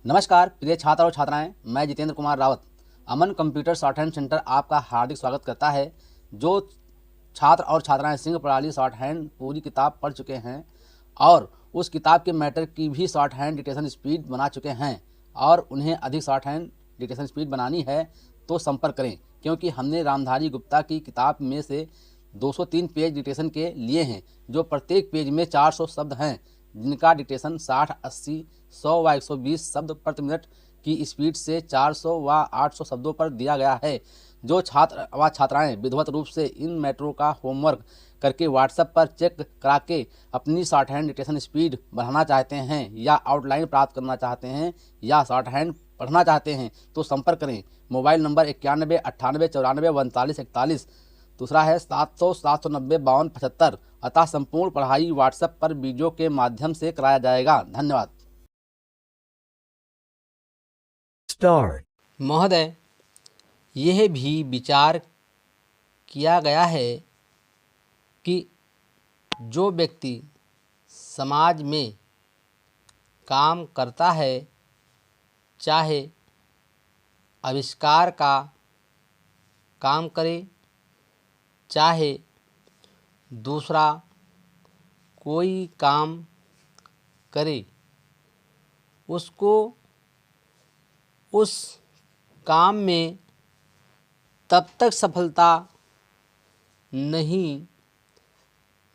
नमस्कार प्रिय छात्र और छात्राएं, मैं जितेंद्र कुमार रावत अमन कंप्यूटर शॉर्ट हैंड सेंटर आपका हार्दिक स्वागत करता है। जो छात्र और छात्राएं सिंह प्रणाली शॉर्ट हैंड पूरी किताब पढ़ चुके हैं और उस किताब के मैटर की भी शॉर्ट हैंड डिक्टेशन स्पीड बना चुके हैं और उन्हें अधिक शॉर्ट हैंड डिक्टेशन स्पीड बनानी है तो संपर्क करें, क्योंकि हमने रामधारी गुप्ता की किताब में से 203 पेज डिक्टेशन के लिए हैं, जो प्रत्येक पेज में 400 शब्द हैं, जिनका डिक्टेशन 60, 80, 100 व 120 शब्द प्रति मिनट की स्पीड से 400 व 800 शब्दों पर दिया गया है। जो छात्र व छात्राएं विधिवत रूप से इन मैटरों का होमवर्क करके व्हाट्सएप पर चेक करा के अपनी शॉर्ट हैंड डिक्टेशन स्पीड बढ़ाना चाहते हैं या आउटलाइन प्राप्त करना चाहते हैं या शॉर्ट हैंड पढ़ना चाहते हैं तो संपर्क करें। Mobile number 91 98 94 39 41। दूसरा है 700 790 52 75। अतः संपूर्ण पढ़ाई व्हाट्सएप पर वीडियो के माध्यम से कराया जाएगा। धन्यवाद। महोदय, यह भी विचार किया गया है कि जो व्यक्ति समाज में काम करता है, चाहे आविष्कार का काम करे, चाहे दूसरा कोई काम करे, उसको उस काम में तब तक सफलता नहीं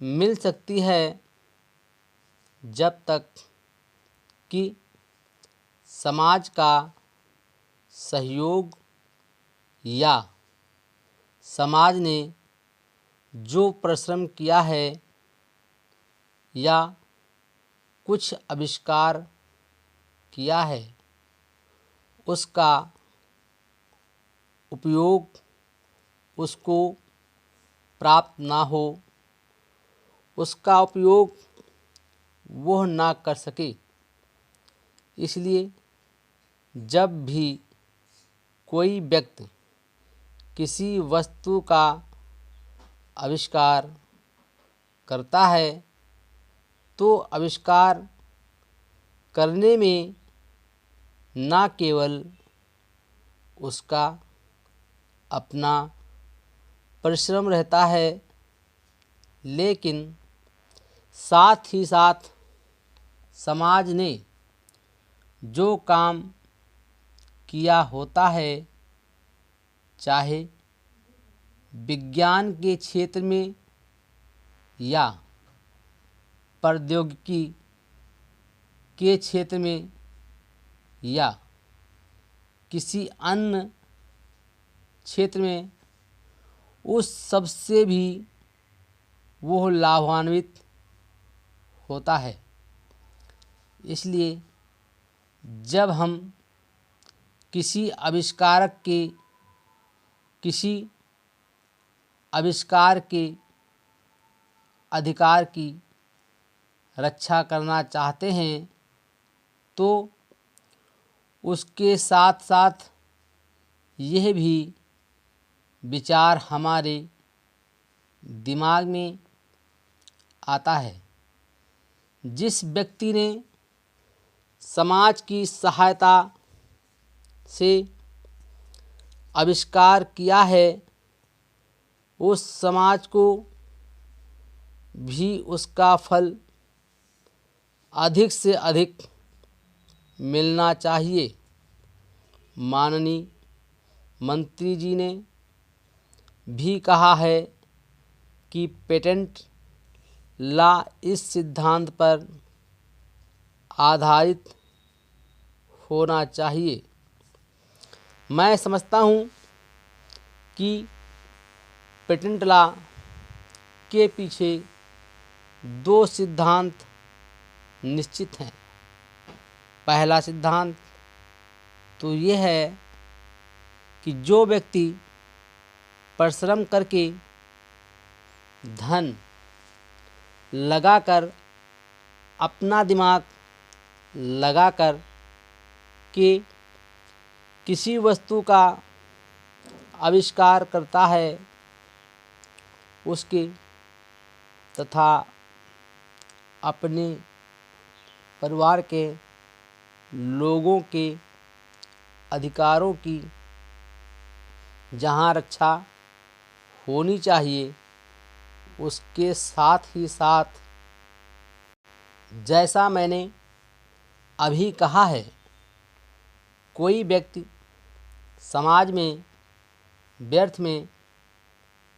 मिल सकती है जब तक कि समाज का सहयोग या समाज ने जो परिश्रम किया है या कुछ आविष्कार किया है उसका उपयोग उसको प्राप्त ना हो, उसका उपयोग वह ना कर सके। इसलिए जब भी कोई व्यक्ति किसी वस्तु का आविष्कार करता है तो आविष्कार करने में न केवल उसका अपना परिश्रम रहता है, लेकिन साथ ही साथ समाज ने जो काम किया होता है, चाहे विज्ञान के क्षेत्र में या प्रौद्योगिकी के क्षेत्र में या किसी अन्य क्षेत्र में, उस सब से भी वह लाभान्वित होता है। इसलिए जब हम किसी आविष्कार के अधिकार की रक्षा करना चाहते हैं तो उसके साथ साथ यह भी विचार हमारे दिमाग में आता है, जिस व्यक्ति ने समाज की सहायता से आविष्कार किया है उस समाज को भी उसका फल अधिक से अधिक मिलना चाहिए। माननीय मंत्री जी ने भी कहा है कि पेटेंट लॉ इस सिद्धांत पर आधारित होना चाहिए। मैं समझता हूँ कि पेटेंट लॉ के पीछे दो सिद्धांत निश्चित हैं। पहला सिद्धांत तो यह है कि जो व्यक्ति परिश्रम करके धन लगाकर, अपना दिमाग लगाकर के किसी वस्तु का आविष्कार करता है, उसके तथा अपने परिवार के लोगों के अधिकारों की जहाँ रक्षा होनी चाहिए, उसके साथ ही साथ जैसा मैंने अभी कहा है, कोई व्यक्ति समाज में व्यर्थ में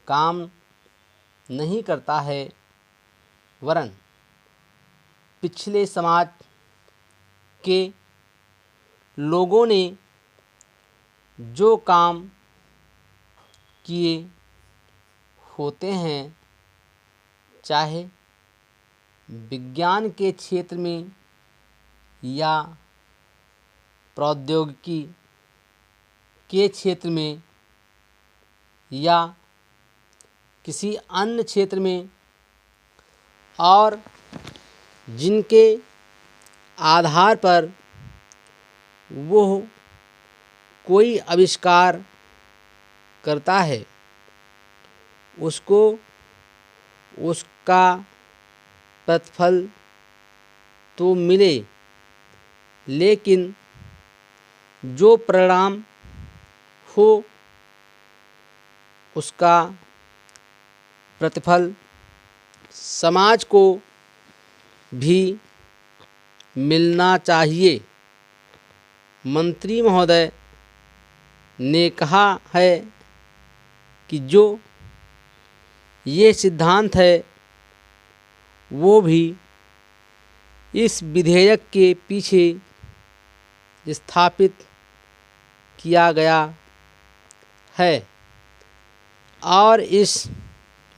काम नहीं करता है, वरन पिछले समाज के लोगों ने जो काम किए होते हैं, चाहे विज्ञान के क्षेत्र में या प्रौद्योगिकी के क्षेत्र में या किसी अन्य क्षेत्र में, और जिनके आधार पर वो कोई आविष्कार करता है, उसको उसका प्रतिफल तो मिले, लेकिन जो परिणाम हो उसका प्रतिफल समाज को भी मिलना चाहिए। मंत्री महोदय ने कहा है कि जो ये सिद्धांत है वो भी इस विधेयक के पीछे स्थापित किया गया है और इस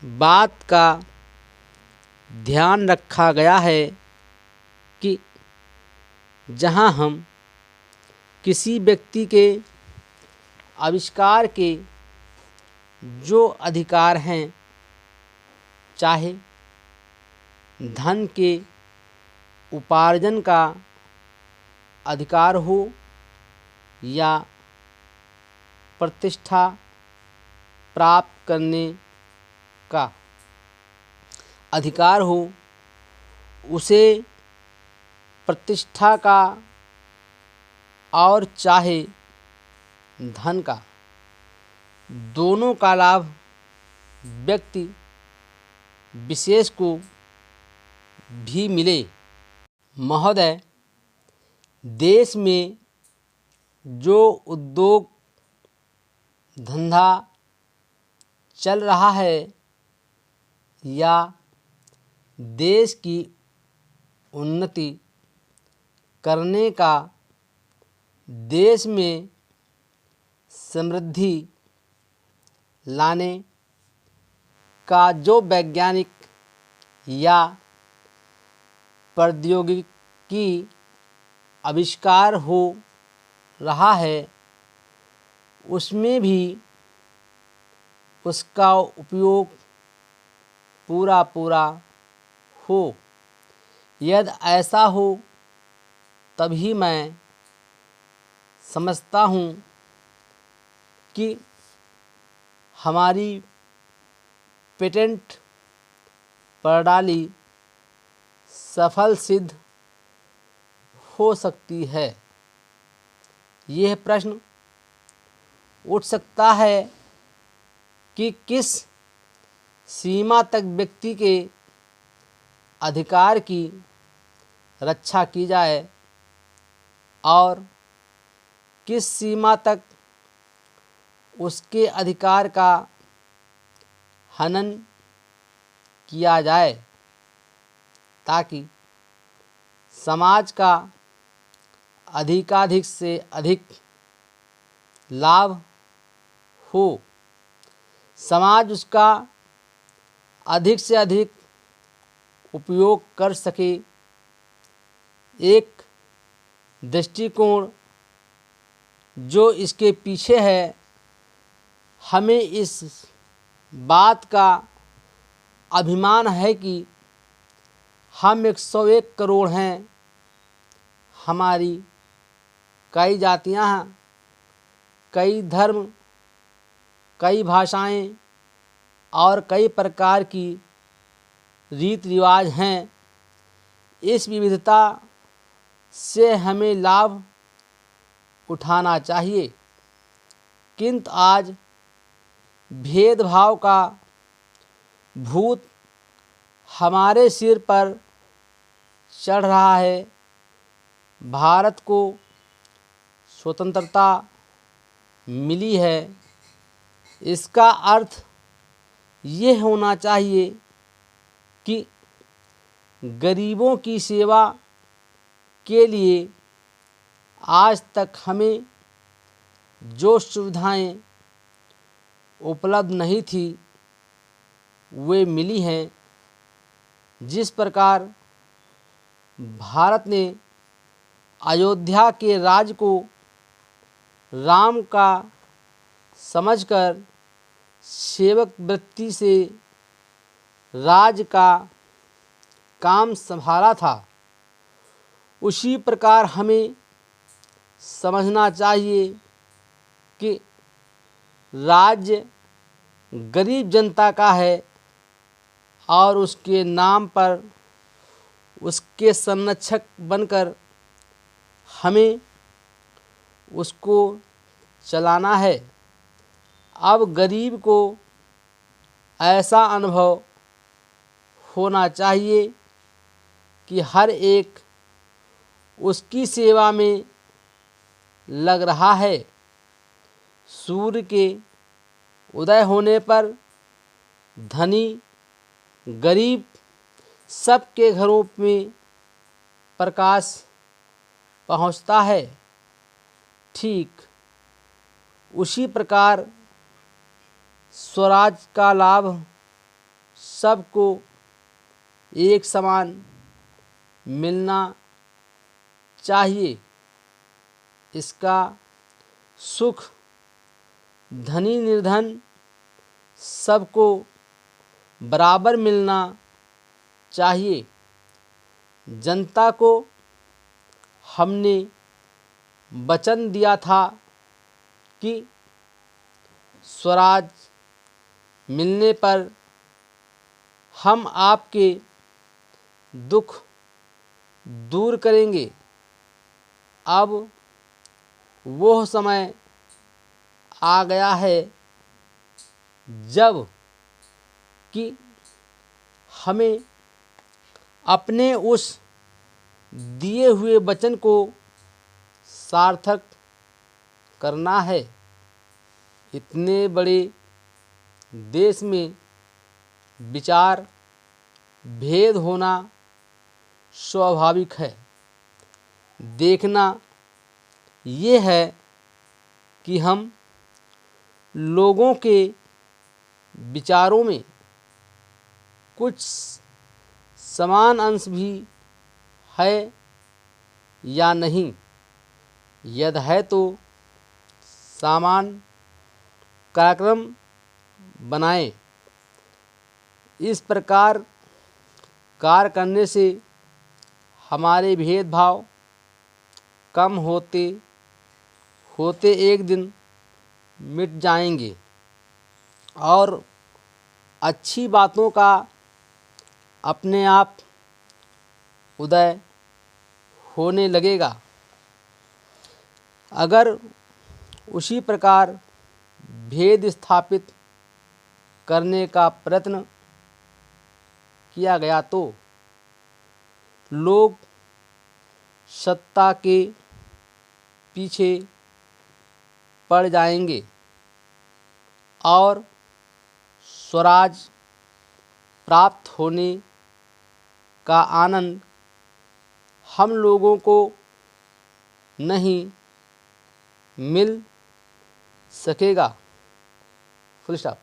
बात का ध्यान रखा गया है कि जहां हम किसी व्यक्ति के आविष्कार के जो अधिकार हैं, चाहे धन के उपार्जन का अधिकार हो या प्रतिष्ठा प्राप्त करने का अधिकार हो, उसे प्रतिष्ठा का और चाहे धन का, दोनों का लाभ व्यक्ति विशेष को भी मिले। महोदय, देश में जो उद्योग धंधा चल रहा है या देश की उन्नति करने का, देश में समृद्धि लाने का जो वैज्ञानिक या प्रौद्योगिकी आविष्कार हो रहा है, उसमें भी उसका उपयोग पूरा हो। यदि ऐसा हो तभी मैं समझता हूँ कि हमारी पेटेंट प्रणाली सफल सिद्ध हो सकती है। यह प्रश्न उठ सकता है कि किस सीमा तक व्यक्ति के अधिकार की रक्षा की जाए और किस सीमा तक उसके अधिकार का हनन किया जाए, ताकि समाज का अधिकाधिक से अधिक लाभ हो, समाज उसका अधिक से अधिक उपयोग कर सके। एक दृष्टिकोण जो इसके पीछे है, हमें इस बात का अभिमान है कि हम 101 करोड़ हैं, हमारी कई जातियां हैं, कई धर्म, कई भाषाएं और कई प्रकार की रीति रिवाज हैं। इस विविधता से हमें लाभ उठाना चाहिए, किंतु आज भेदभाव का भूत हमारे सिर पर चढ़ रहा है। भारत को स्वतंत्रता मिली है, इसका अर्थ ये होना चाहिए कि गरीबों की सेवा के लिए आज तक हमें जो सुविधाएं उपलब्ध नहीं थी वे मिली हैं। जिस प्रकार भारत ने अयोध्या के राज्य को राम का समझकर सेवक वृत्ति से राज्य का काम संभाला था, उसी प्रकार हमें समझना चाहिए कि राज्य गरीब जनता का है और उसके नाम पर उसके संरक्षक बनकर हमें उसको चलाना है। अब गरीब को ऐसा अनुभव होना चाहिए कि हर एक उसकी सेवा में लग रहा है। सूर्य के उदय होने पर धनी गरीब सबके घरों में प्रकाश पहुंचता है। ठीक उसी प्रकार स्वराज का लाभ सबको एक समान मिलना चाहिए। इसका सुख धनी निर्धन सबको बराबर मिलना चाहिए। जनता को हमने वचन दिया था कि स्वराज मिलने पर हम आपके दुख दूर करेंगे। अब वह समय आ गया है जब कि हमें अपने उस दिए हुए वचन को सार्थक करना है। इतने बड़े देश में विचार भेद होना स्वाभाविक है। देखना ये है कि हम लोगों के विचारों में कुछ समान अंश भी है या नहीं। यदि है तो समान कार्यक्रम बनाएं। इस प्रकार कार्य करने से हमारे भेदभाव कम होते होते एक दिन मिट जाएंगे और अच्छी बातों का अपने आप उदय होने लगेगा। अगर उसी प्रकार भेद स्थापित करने का प्रयत्न किया गया तो लोग सत्ता के पीछे पड़ जाएंगे और स्वराज प्राप्त होने का आनंद हम लोगों को नहीं मिल सकेगा। Full stop.